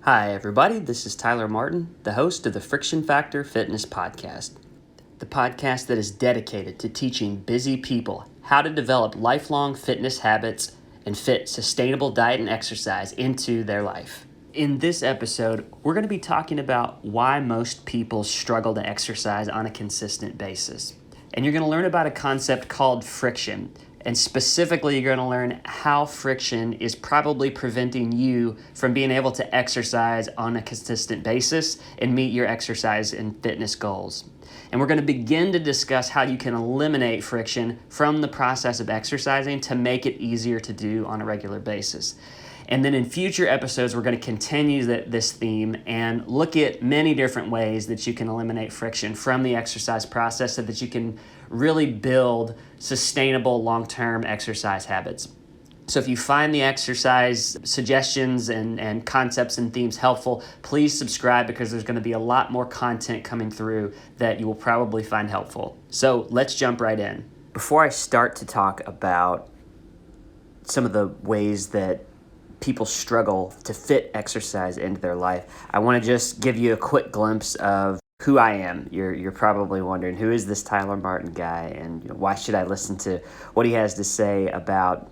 Hi, everybody. This is Tyler Martin, the host of the Friction Factor Fitness Podcast, the podcast that is dedicated to teaching busy people how to develop lifelong fitness habits and fit sustainable diet and exercise into their life. In this episode, we're going to be talking about why most people struggle to exercise on a consistent basis. And you're going to learn about a concept called friction. And specifically, you're going to learn how friction is probably preventing you from being able to exercise on a consistent basis and meet your exercise and fitness goals. And we're going to begin to discuss how you can eliminate friction from the process of exercising to make it easier to do on a regular basis. And then in future episodes, we're going to continue this theme and look at many different ways that you can eliminate friction from the exercise process so that you can really build sustainable long-term exercise habits. So if you find the exercise suggestions and concepts and themes helpful, please subscribe because there's going to be a lot more content coming through that you will probably find helpful. So let's jump right in. Before I start to talk about some of the ways that people struggle to fit exercise into their life, I want to just give you a quick glimpse of who I am. You're probably wondering, who is this Tyler Martin guy, and why should I listen to what he has to say about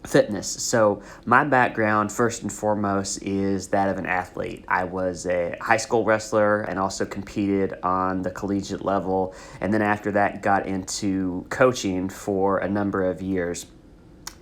fitness? So my background, first and foremost, is that of an athlete. I was a high school wrestler and also competed on the collegiate level, and then after that got into coaching for a number of years.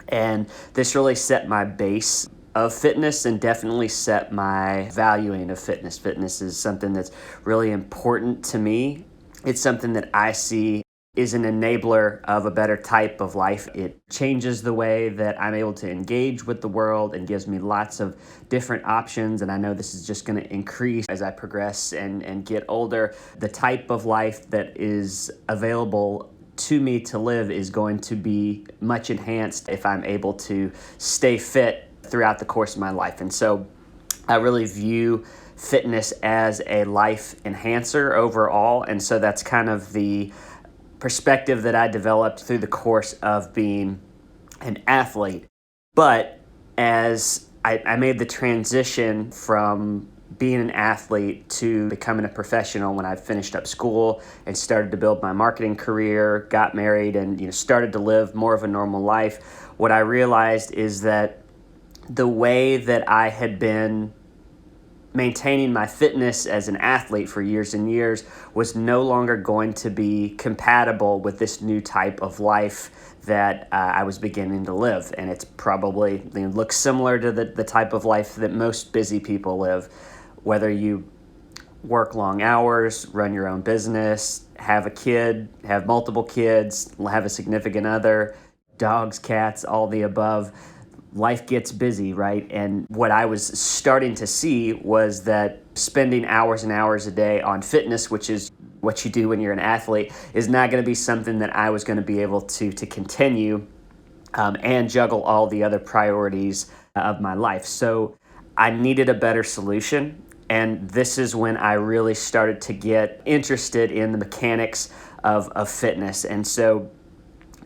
And this really set my base of fitness and definitely set my valuing of fitness. Fitness is something that's really important to me. It's something that I see is an enabler of a better type of life. It changes the way that I'm able to engage with the world and gives me lots of different options. And I know this is just going to increase as I progress and get older. The type of life that is available to me to live is going to be much enhanced if I'm able to stay fit throughout the course of my life. And so I really view fitness as a life enhancer overall. And so that's kind of the perspective that I developed through the course of being an athlete. But as I made the transition from being an athlete to becoming a professional when I finished up school and started to build my marketing career, got married, and started to live more of a normal life, what I realized is that the way that I had been maintaining my fitness as an athlete for years and years was no longer going to be compatible with this new type of life that I was beginning to live. And it's probably looks similar to the type of life that most busy people live, whether you work long hours, run your own business, have a kid, have multiple kids, have a significant other, dogs, cats, all the above. Life gets busy, right? And what I was starting to see was that spending hours and hours a day on fitness, which is what you do when you're an athlete, is not going to be something that I was going to be able to continue and juggle all the other priorities of my life. So I needed a better solution. And this is when I really started to get interested in the mechanics of fitness. And so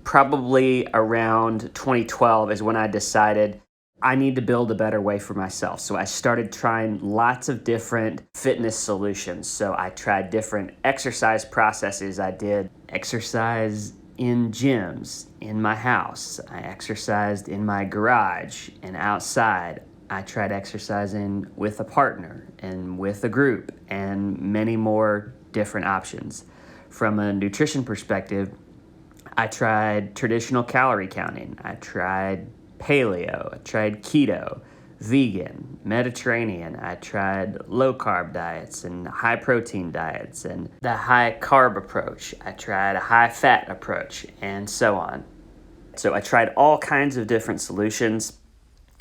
probably around 2012 is when I decided I need to build a better way for myself. So I started trying lots of different fitness solutions. So I tried different exercise processes. I did exercise in gyms, in my house. I exercised in my garage and outside. I tried exercising with a partner and with a group and many more different options. From a nutrition perspective, I tried traditional calorie counting. I tried paleo. I tried keto, vegan, Mediterranean. I tried low carb diets and high protein diets and the high carb approach. I tried a high fat approach and so on. So I tried all kinds of different solutions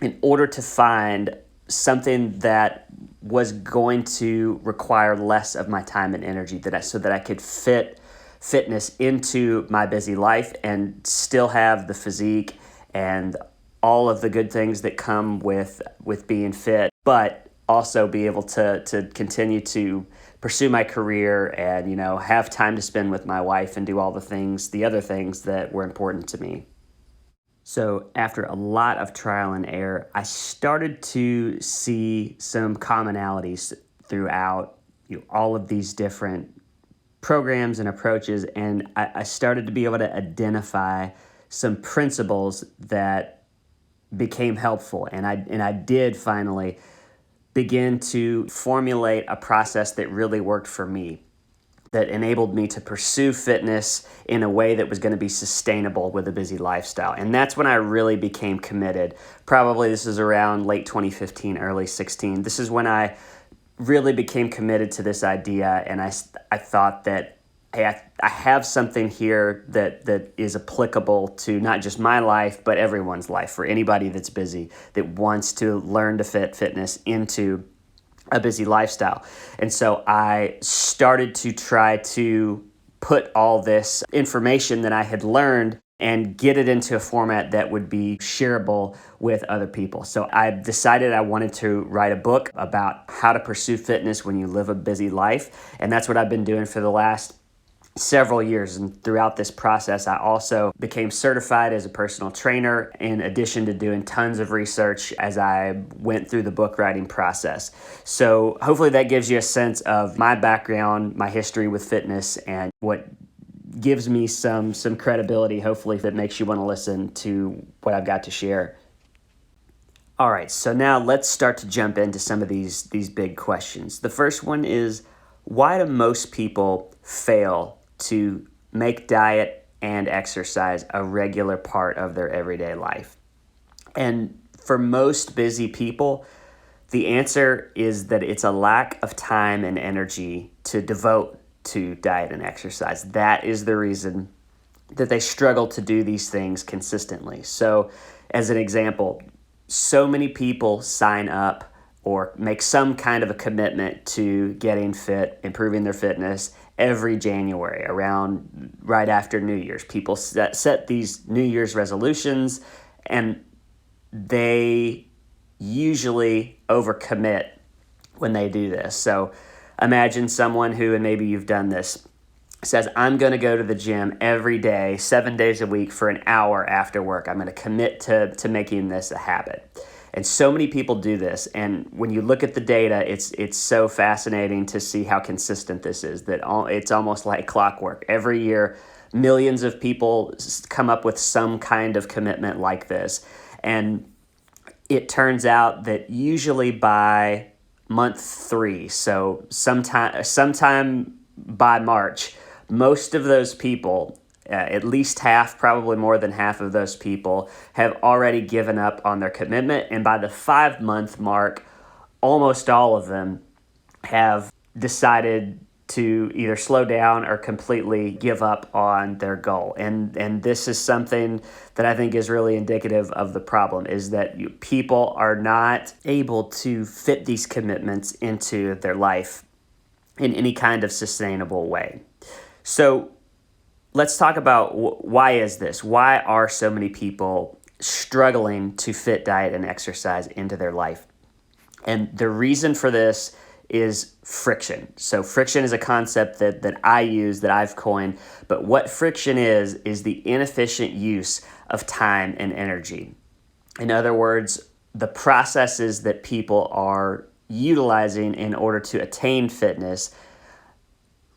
in order to find something that was going to require less of my time and energy so that I could fit fitness into my busy life and still have the physique and all of the good things that come with being fit, but also be able to continue to pursue my career and have time to spend with my wife and do all the other things that were important to me. So after a lot of trial and error, I started to see some commonalities throughout all of these different programs and approaches, and I started to be able to identify some principles that became helpful. And I did finally begin to formulate a process that really worked for me, that enabled me to pursue fitness in a way that was going to be sustainable with a busy lifestyle. And that's when I really became committed. Probably this is around late 2015, early 16. This is when I really became committed to this idea, and I thought that, hey, I have something here that is applicable to not just my life, but everyone's life, for anybody that's busy, that wants to learn to fit fitness into a busy lifestyle. And so I started to try to put all this information that I had learned and get it into a format that would be shareable with other people. So I decided I wanted to write a book about how to pursue fitness when you live a busy life. And that's what I've been doing for the last several years. And throughout this process, I also became certified as a personal trainer, in addition to doing tons of research as I went through the book writing process. So hopefully that gives you a sense of my background, my history with fitness, and what gives me some credibility, hopefully, that makes you want to listen to what I've got to share. All right, so now let's start to jump into some of these big questions. The first one is, why do most people fail to make diet and exercise a regular part of their everyday life? And for most busy people, the answer is that it's a lack of time and energy to devote to diet and exercise. That is the reason that they struggle to do these things consistently. So, as an example, so many people sign up or make some kind of a commitment to getting fit, improving their fitness every January, around right after New Year's. People set these New Year's resolutions, and they usually overcommit when they do this. So imagine someone who, and maybe you've done this, says, I'm going to go to the gym every day, 7 days a week for an hour after work. I'm going to commit to making this a habit. And so many people do this. And when you look at the data, it's so fascinating to see how consistent this is, that it's almost like clockwork. Every year, millions of people come up with some kind of commitment like this. And it turns out that usually by month 3, so sometime by March, most of those people, at least half, probably more than half of those people, have already given up on their commitment. And by the 5-month mark, almost all of them have decided to either slow down or completely give up on their goal. And this is something that I think is really indicative of the problem, is that people are not able to fit these commitments into their life in any kind of sustainable way. So let's talk about why is this? Why are so many people struggling to fit diet and exercise into their life? And the reason for this is friction. So friction is a concept that I use, that I've coined. But what friction is the inefficient use of time and energy. In other words, the processes that people are utilizing in order to attain fitness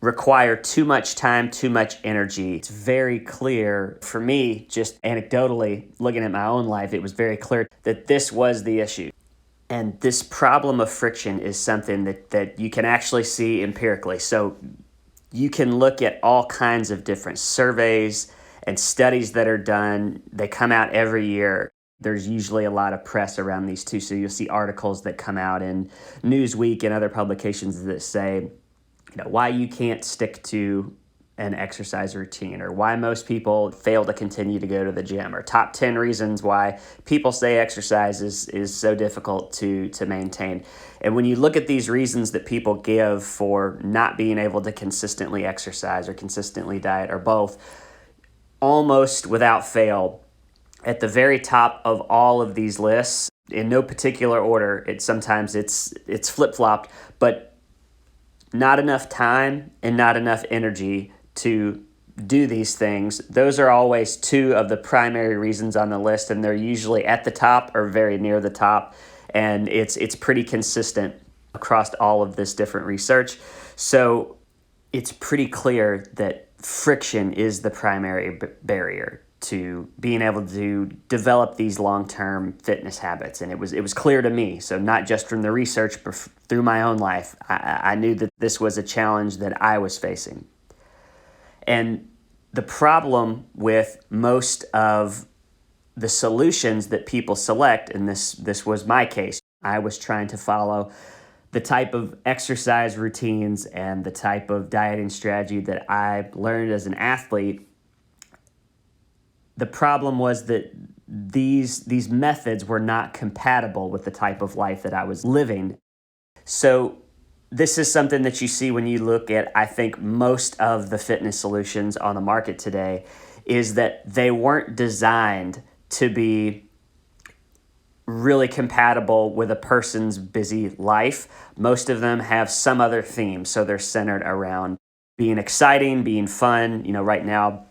require too much time, too much energy. It's very clear for me, just anecdotally looking at my own life, it was very clear that this was the issue. And this problem of friction is something that you can actually see empirically. So you can look at all kinds of different surveys and studies that are done. They come out every year. There's usually a lot of press around these too. So you'll see articles that come out in Newsweek and other publications that say, why you can't stick to an exercise routine, or why most people fail to continue to go to the gym, or top 10 reasons why people say exercise is so difficult to maintain. And when you look at these reasons that people give for not being able to consistently exercise or consistently diet, or both, almost without fail, at the very top of all of these lists, in no particular order, sometimes it's flip-flopped, but not enough time and not enough energy to do these things, those are always two of the primary reasons on the list, and they're usually at the top or very near the top, and it's pretty consistent across all of this different research. So it's pretty clear that friction is the primary barrier to being able to develop these long-term fitness habits. And it was clear to me, so not just from the research, but through my own life, I knew that this was a challenge that I was facing. And the problem with most of the solutions that people select, and this was my case, I was trying to follow the type of exercise routines and the type of dieting strategy that I learned as an athlete. The problem was that these methods were not compatible with the type of life that I was living. So this is something that you see when you look at, I think, most of the fitness solutions on the market today, is that they weren't designed to be really compatible with a person's busy life. Most of them have some other theme, so they're centered around being exciting, being fun. Right now,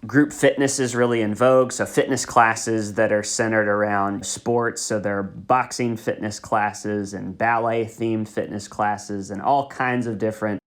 group fitness is really in vogue, so fitness classes that are centered around sports. So there are boxing fitness classes and ballet-themed fitness classes and all kinds of different,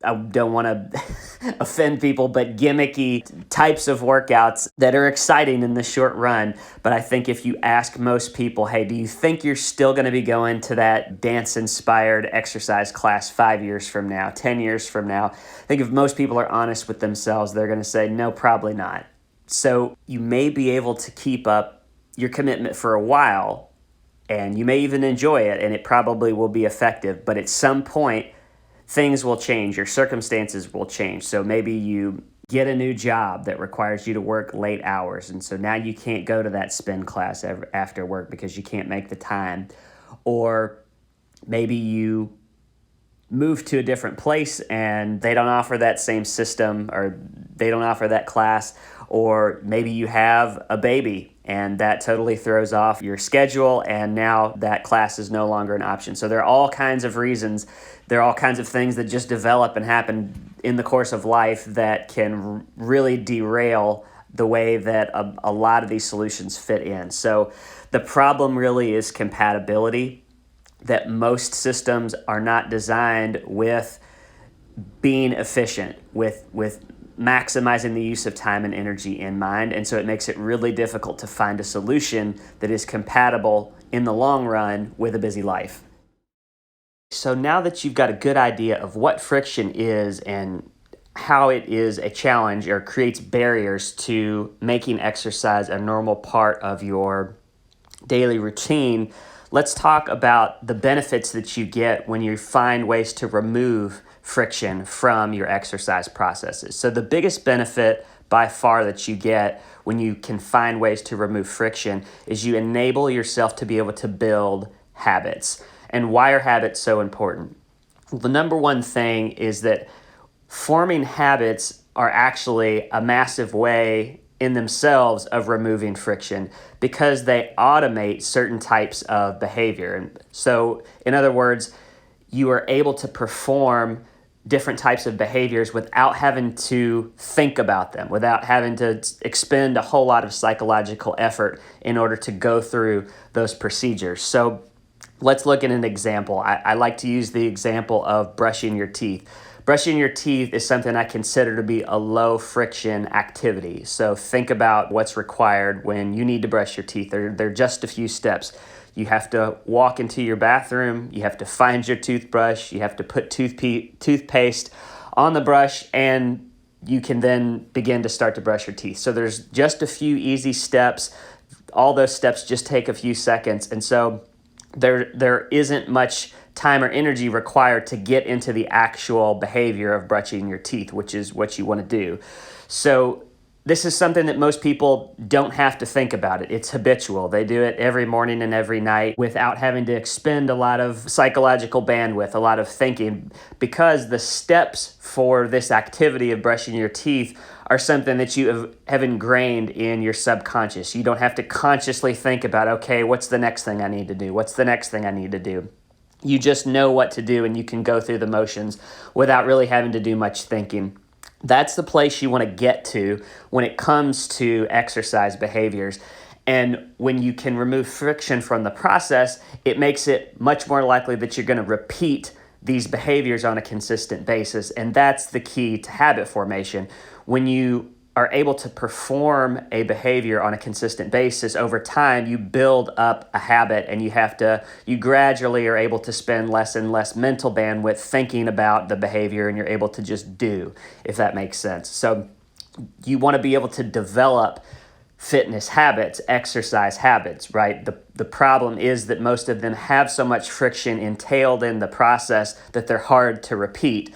I don't want to offend people, but gimmicky types of workouts that are exciting in the short run. But I think if you ask most people, hey, do you think you're still going to be going to that dance-inspired exercise class 5 years from now, 10 years from now? I think if most people are honest with themselves, they're going to say, no, probably not. So you may be able to keep up your commitment for a while, and you may even enjoy it, and it probably will be effective. But at some point, things will change, your circumstances will change. So maybe you get a new job that requires you to work late hours, and so now you can't go to that spin class after work because you can't make the time. Or maybe you move to a different place and they don't offer that same system, or they don't offer that class. Or maybe you have a baby and that totally throws off your schedule, and now that class is no longer an option. So there are all kinds of reasons. There are all kinds of things that just develop and happen in the course of life that can really derail the way that a lot of these solutions fit in. So the problem really is compatibility, that most systems are not designed with being efficient, with maximizing the use of time and energy in mind. And so it makes it really difficult to find a solution that is compatible in the long run with a busy life. So now that you've got a good idea of what friction is and how it is a challenge or creates barriers to making exercise a normal part of your daily routine, let's talk about the benefits that you get when you find ways to remove friction from your exercise processes. So the biggest benefit by far that you get when you can find ways to remove friction is you enable yourself to be able to build habits. And why are habits so important? The number one thing is that forming habits are actually a massive way in themselves of removing friction, because they automate certain types of behavior. And so, in other words, you are able to perform different types of behaviors without having to think about them, without having to expend a whole lot of psychological effort in order to go through those procedures. So let's look at an example. I like to use the example of brushing your teeth. Brushing your teeth is something I consider to be a low friction activity. So think about what's required when you need to brush your teeth. They're just a few steps. You have to walk into your bathroom, you have to find your toothbrush, you have to put toothpaste on the brush, and you can then begin to start to brush your teeth. So there's just a few easy steps. All those steps just take a few seconds. And so there isn't much time or energy required to get into the actual behavior of brushing your teeth, which is what you want to do. So this is something that most people don't have to think about it. It's habitual. They do it every morning and every night without having to expend a lot of psychological bandwidth, a lot of thinking, because the steps for this activity of brushing your teeth are something that you have ingrained in your subconscious. You don't have to consciously think about, okay, what's the next thing I need to do? What's the next thing I need to do? You just know what to do, and you can go through the motions without really having to do much thinking. That's the place you want to get to when it comes to exercise behaviors. And when you can remove friction from the process, it makes it much more likely that you're going to repeat these behaviors on a consistent basis. And that's the key to habit formation. When you are able to perform a behavior on a consistent basis over time, you build up a habit, and you gradually are able to spend less and less mental bandwidth thinking about the behavior, and you're able to just do, if that makes sense. So you want to be able to develop fitness habits, exercise habits, right? The problem is that most of them have so much friction entailed in the process that they're hard to repeat.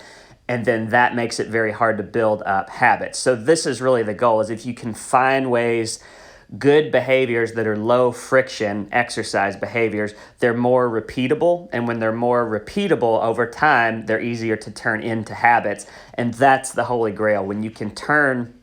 And then that makes it very hard to build up habits. So this is really the goal, is if you can find ways, good behaviors that are low friction exercise behaviors, they're more repeatable. And when they're more repeatable over time, they're easier to turn into habits. And that's the holy grail. When you can turn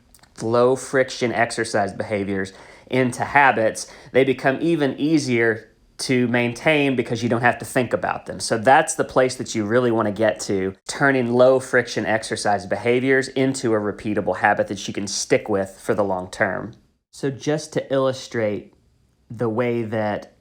low friction exercise behaviors into habits, they become even easier to maintain because you don't have to think about them. So that's the place that you really want to get to, turning low friction exercise behaviors into a repeatable habit that you can stick with for the long term. So just to illustrate the way that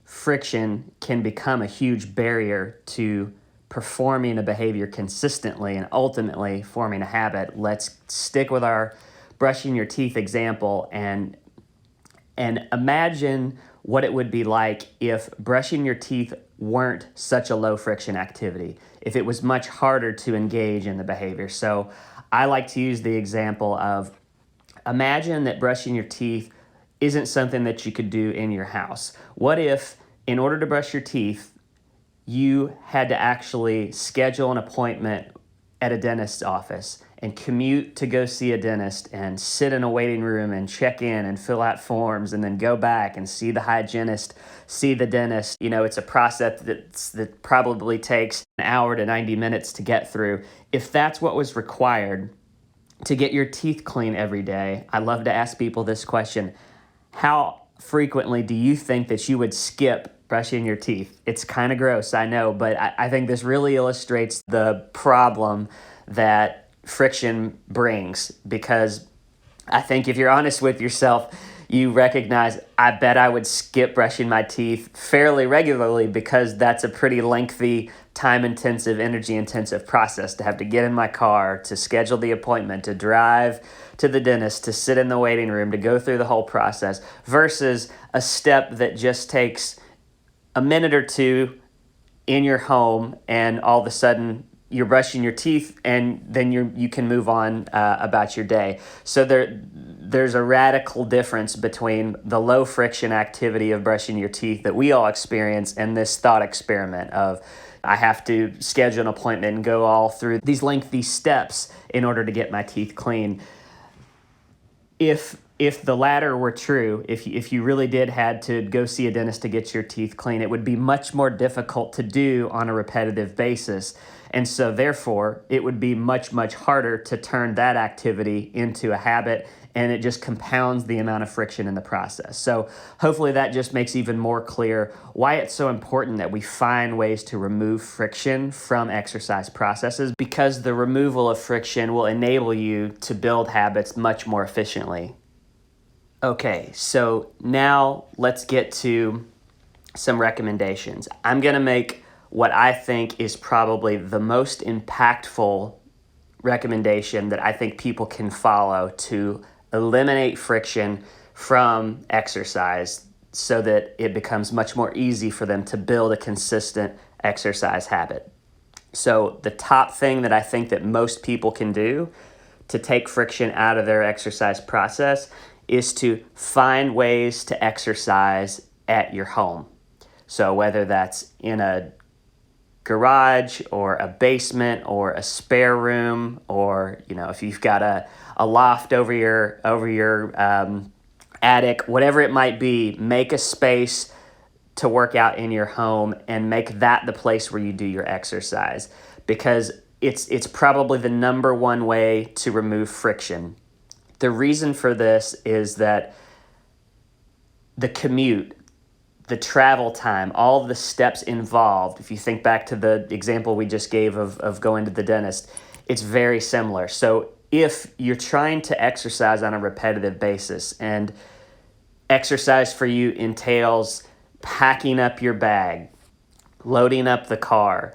friction can become a huge barrier to performing a behavior consistently and ultimately forming a habit, let's stick with our brushing your teeth example and imagine what it would be like if brushing your teeth weren't such a low friction activity, if it was much harder to engage in the behavior. So I like to use the example of, imagine that brushing your teeth isn't something that you could do in your house. What if, in order to brush your teeth, you had to actually schedule an appointment at a dentist's office and commute to go see a dentist and sit in a waiting room and check in and fill out forms and then go back and see the hygienist, see the dentist. It's a process that probably takes an hour to 90 minutes to get through. If that's what was required to get your teeth clean every day, I love to ask people this question: how frequently do you think that you would skip brushing your teeth? It's kind of gross, I know, but I think this really illustrates the problem that friction brings, because I think if you're honest with yourself, you recognize, I bet I would skip brushing my teeth fairly regularly, because that's a pretty lengthy, time-intensive, energy-intensive process to have to get in my car, to schedule the appointment, to drive to the dentist, to sit in the waiting room, to go through the whole process, versus a step that just takes a minute or two in your home, and all of a sudden you're brushing your teeth, and then you can move on about your day. So there's a radical difference between the low friction activity of brushing your teeth that we all experience and this thought experiment of, I have to schedule an appointment and go all through these lengthy steps in order to get my teeth clean. If the latter were true, if you really did had to go see a dentist to get your teeth clean, it would be much more difficult to do on a repetitive basis. And so therefore, it would be much, much harder to turn that activity into a habit, and it just compounds the amount of friction in the process. So hopefully that just makes even more clear why it's so important that we find ways to remove friction from exercise processes, because the removal of friction will enable you to build habits much more efficiently. Okay, so now let's get to some recommendations. I'm going to make what I think is probably the most impactful recommendation that I think people can follow to eliminate friction from exercise, so that it becomes much more easy for them to build a consistent exercise habit. So the top thing that I think that most people can do to take friction out of their exercise process is to find ways to exercise at your home. So whether that's in a garage or a basement or a spare room, or if you've got a loft over your attic, whatever it might be, make a space to work out in your home and make that the place where you do your exercise, because it's probably the number one way to remove friction. The reason for this is that the commute, the travel time, all of the steps involved, if you think back to the example we just gave of going to the dentist, it's very similar. So if you're trying to exercise on a repetitive basis, and exercise for you entails packing up your bag, loading up the car,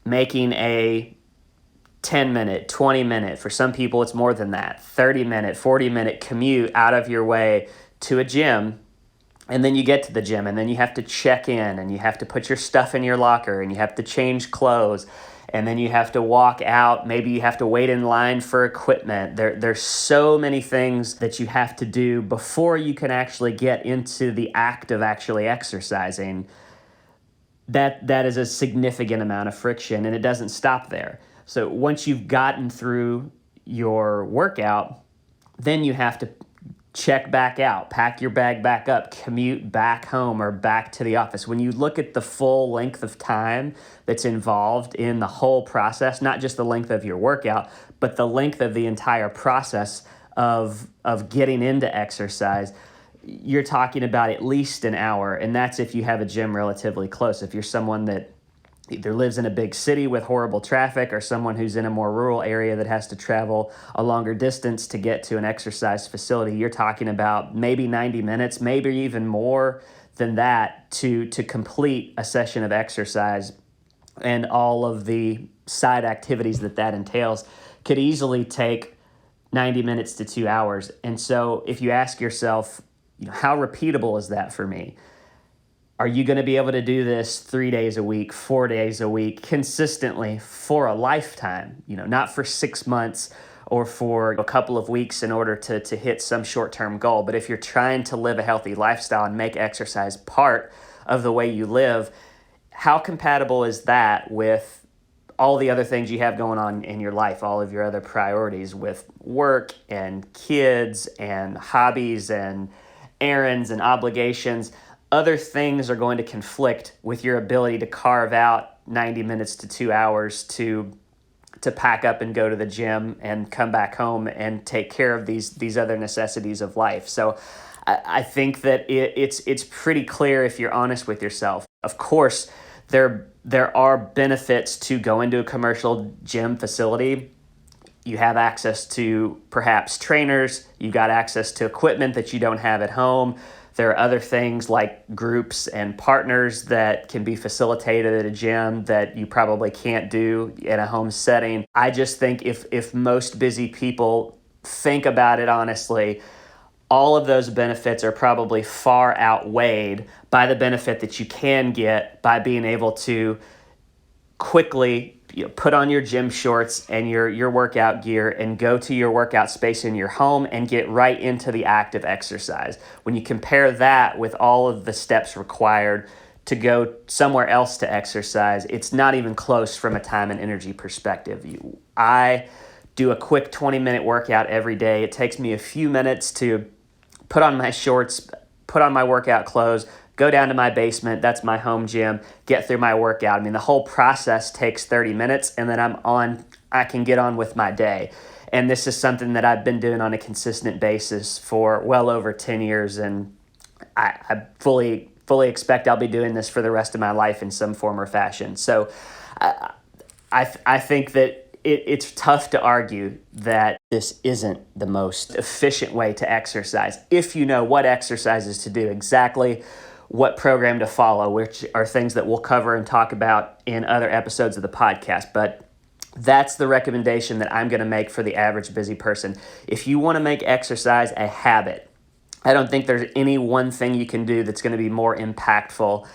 making a 10-minute, 20-minute, for some people it's more than that, 30-minute, 40-minute commute out of your way to a gym, and then you get to the gym, and then you have to check in, and you have to put your stuff in your locker, and you have to change clothes, and then you have to walk out. Maybe you have to wait in line for equipment. There's so many things that you have to do before you can actually get into the act of actually exercising. That is a significant amount of friction, and it doesn't stop there. So once you've gotten through your workout, then you have to check back out, pack your bag back up, commute back home or back to the office. When you look at the full length of time that's involved in the whole process, not just the length of your workout, but the length of the entire process of getting into exercise, you're talking about at least an hour, and that's if you have a gym relatively close. If you're someone that either lives in a big city with horrible traffic, or someone who's in a more rural area that has to travel a longer distance to get to an exercise facility, you're talking about maybe 90 minutes, maybe even more than that to complete a session of exercise. And all of the side activities that entails could easily take 90 minutes to 2 hours. And so if you ask yourself, how repeatable is that for me? Are you going to be able to do this 3 days a week, 4 days a week, consistently for a lifetime? Not for 6 months or for a couple of weeks in order to hit some short-term goal. But if you're trying to live a healthy lifestyle and make exercise part of the way you live, how compatible is that with all the other things you have going on in your life, all of your other priorities with work and kids and hobbies and errands and obligations? Other things are going to conflict with your ability to carve out 90 minutes to 2 hours to pack up and go to the gym and come back home and take care of these other necessities of life. So I think that it's pretty clear if you're honest with yourself. Of course, there are benefits to going to a commercial gym facility. You have access to perhaps trainers. You got access to equipment that you don't have at home. There are other things like groups and partners that can be facilitated at a gym that you probably can't do in a home setting. I just think if most busy people think about it honestly, all of those benefits are probably far outweighed by the benefit that you can get by being able to quickly put on your gym shorts and your workout gear and go to your workout space in your home and get right into the act of exercise. When you compare that with all of the steps required to go somewhere else to exercise, it's not even close from a time and energy perspective. I do a quick 20-minute workout every day. It takes me a few minutes to put on my shorts, put on my workout clothes, go down to my basement, that's my home gym, get through my workout. The whole process takes 30 minutes, and then I can get on with my day. And this is something that I've been doing on a consistent basis for well over 10 years, and I fully expect I'll be doing this for the rest of my life in some form or fashion. So I think that it's tough to argue that this isn't the most efficient way to exercise if you know what exercises to do, exactly what program to follow, which are things that we'll cover and talk about in other episodes of the podcast. But that's the recommendation that I'm going to make for the average busy person. If you want to make exercise a habit, I don't think there's any one thing you can do that's going to be more impactful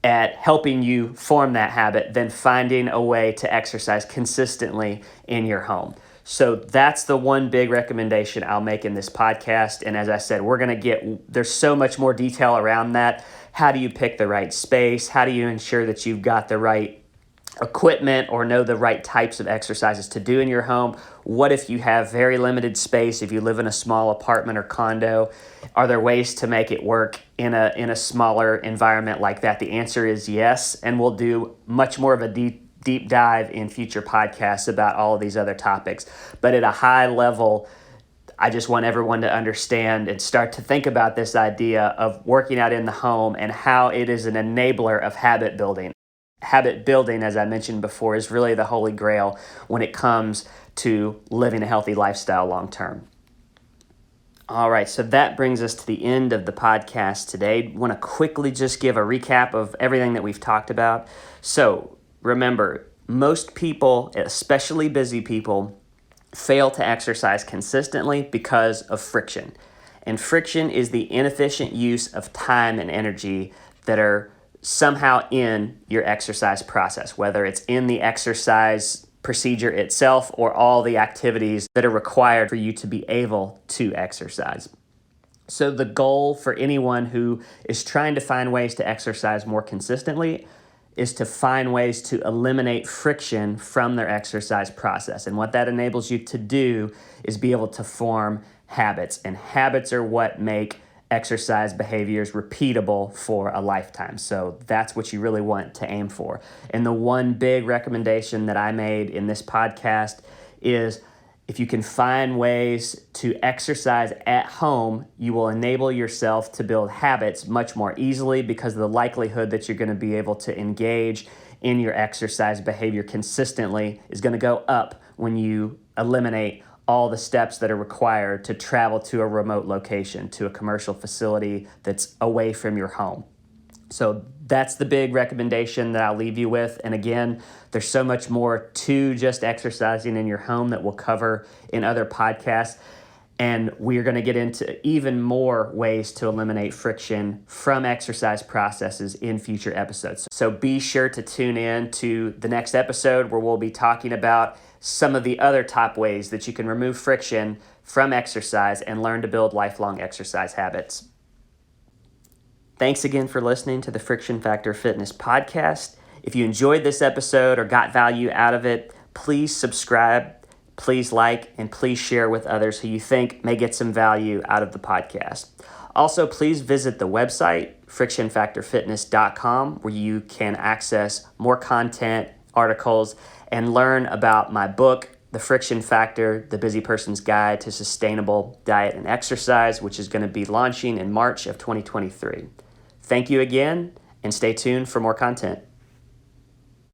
at helping you form that habit than finding a way to exercise consistently in your home. So that's the one big recommendation I'll make in this podcast. And as I said, there's so much more detail around that. How do you pick the right space? How do you ensure that you've got the right equipment or know the right types of exercises to do in your home? What if you have very limited space? If you live in a small apartment or condo, are there ways to make it work in a smaller environment like that? The answer is yes, and we'll do much more of a deep dive in future podcasts about all of these other topics. But at a high level, I just want everyone to understand and start to think about this idea of working out in the home and how it is an enabler of habit building. habit building, as I mentioned before, is really the holy grail when it comes to living a healthy lifestyle long term. All right, so that brings us to the end of the podcast today. I want to quickly just give a recap of everything that we've talked about. So remember, most people, especially busy people, fail to exercise consistently because of friction. And friction is the inefficient use of time and energy that are somehow in your exercise process, whether it's in the exercise procedure itself or all the activities that are required for you to be able to exercise. So the goal for anyone who is trying to find ways to exercise more consistently is to find ways to eliminate friction from their exercise process. And what that enables you to do is be able to form habits. And habits are what make exercise behaviors repeatable for a lifetime. So that's what you really want to aim for. And the one big recommendation that I made in this podcast is if you can find ways to exercise at home, you will enable yourself to build habits much more easily because of the likelihood that you're going to be able to engage in your exercise behavior consistently is going to go up when you eliminate all the steps that are required to travel to a remote location, to a commercial facility that's away from your home. So that's the big recommendation that I'll leave you with. And again, there's so much more to just exercising in your home that we'll cover in other podcasts. And we're going to get into even more ways to eliminate friction from exercise processes in future episodes. So be sure to tune in to the next episode where we'll be talking about some of the other top ways that you can remove friction from exercise and learn to build lifelong exercise habits. Thanks again for listening to the Friction Factor Fitness Podcast. If you enjoyed this episode or got value out of it, please subscribe, please like, and please share with others who you think may get some value out of the podcast. Also, please visit the website, frictionfactorfitness.com, where you can access more content, articles, and learn about my book, The Friction Factor, The Busy Person's Guide to Sustainable Diet and Exercise, which is going to be launching in March of 2023. Thank you again, and stay tuned for more content.